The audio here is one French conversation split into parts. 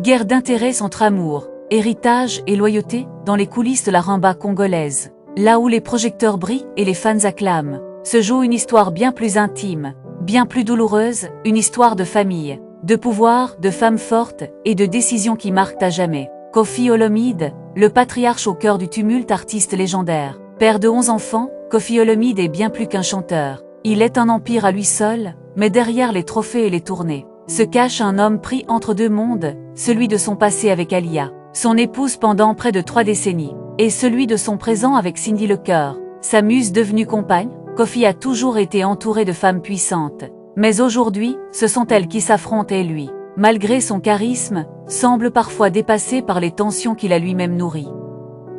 guerre d'intérêts entre amour, héritage et loyauté dans les coulisses de la rumba congolaise. Là où les projecteurs brillent et les fans acclament, se joue une histoire bien plus intime, bien plus douloureuse, une histoire de famille, de pouvoir, de femmes fortes et de décisions qui marquent à jamais. Koffi Olomide, le patriarche au cœur du tumulte, artiste légendaire. Père de 11 enfants, Koffi Olomide est bien plus qu'un chanteur. Il est un empire à lui seul, mais derrière les trophées et les tournées, se cache un homme pris entre deux mondes, celui de son passé avec Alia, son épouse pendant près de 3 décennies, et celui de son présent avec Cindy Lecœur, sa muse devenue compagne. Koffi a toujours été entouré de femmes puissantes, mais aujourd'hui, ce sont elles qui s'affrontent et lui, malgré son charisme, semble parfois dépassé par les tensions qu'il a lui-même nourries.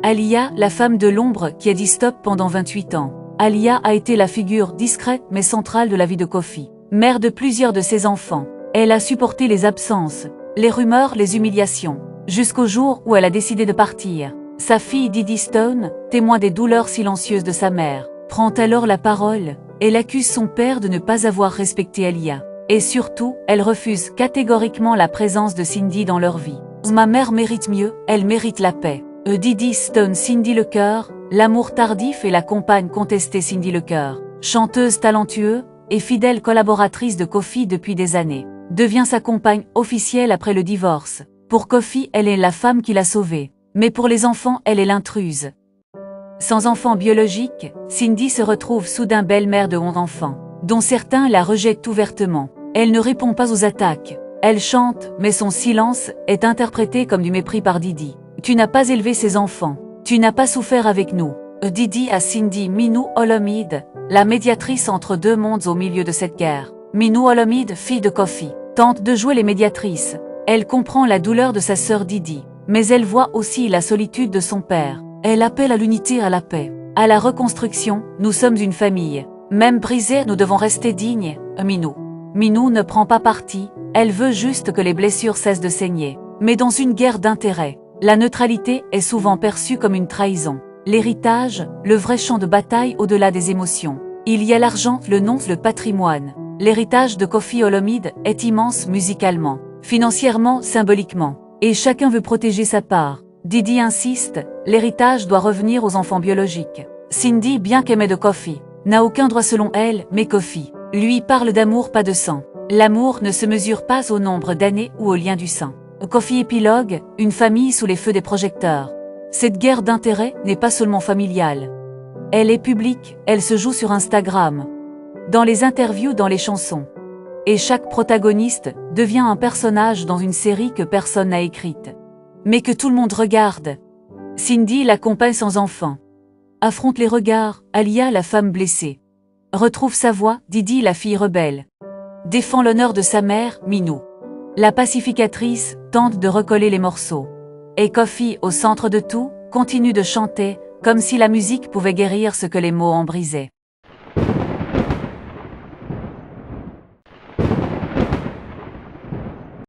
Alia, la femme de l'ombre qui a dit stop pendant 28 ans. Alia a été la figure discrète mais centrale de la vie de Koffi. Mère de plusieurs de ses enfants, elle a supporté les absences, les rumeurs, les humiliations, jusqu'au jour où elle a décidé de partir. Sa fille Didi Stone, témoin des douleurs silencieuses de sa mère, prend alors la parole. Elle accuse son père de ne pas avoir respecté Alia. Et surtout, elle refuse catégoriquement la présence de Cindy dans leur vie. Ma mère mérite mieux, elle mérite la paix. Didi Stone, Cindy Lecœur, l'amour tardif et la compagne contestée. Cindy Lecœur, chanteuse talentueuse et fidèle collaboratrice de Koffi depuis des années, devient sa compagne officielle après le divorce. Pour Koffi, elle est la femme qui l'a sauvé, mais pour les enfants, elle est l'intruse. Sans enfant biologique, Cindy se retrouve soudain belle-mère de 11 enfants, dont certains la rejettent ouvertement. Elle ne répond pas aux attaques. Elle chante, mais son silence est interprété comme du mépris par Didi. Tu n'as pas élevé ces enfants. Tu n'as pas souffert avec nous. Didi à Cindy. Minou Olomide, la médiatrice entre deux mondes au milieu de cette guerre. Minou Olomide, fille de Koffi, tente de jouer les médiatrices. Elle comprend la douleur de sa sœur Didi, mais elle voit aussi la solitude de son père. Elle appelle à l'unité, à la paix, à la reconstruction. Nous sommes une famille. Même brisés, nous devons rester dignes. Minou. Minou ne prend pas parti, elle veut juste que les blessures cessent de saigner. Mais dans une guerre d'intérêts, la neutralité est souvent perçue comme une trahison. L'héritage, le vrai champ de bataille au-delà des émotions. Il y a l'argent, le nom, le patrimoine. L'héritage de Koffi Olomide est immense musicalement, financièrement, symboliquement. Et chacun veut protéger sa part. Didi insiste, l'héritage doit revenir aux enfants biologiques. Cindy, bien qu'aimée de Koffi, n'a aucun droit selon elle, mais Koffi lui parle d'amour, pas de sang. L'amour ne se mesure pas au nombre d'années ou au lien du sang. Koffi épilogue, une famille sous les feux des projecteurs. Cette guerre d'intérêts n'est pas seulement familiale. Elle est publique, elle se joue sur Instagram, dans les interviews, dans les chansons. Et chaque protagoniste devient un personnage dans une série que personne n'a écrite, mais que tout le monde regarde. Cindy, la compagne sans enfant, affronte les regards. Alia, la femme blessée, retrouve sa voix. Didi, la fille rebelle, défend l'honneur de sa mère. Minou, la pacificatrice, tente de recoller les morceaux. Et Koffi, au centre de tout, continue de chanter, comme si la musique pouvait guérir ce que les mots en brisaient.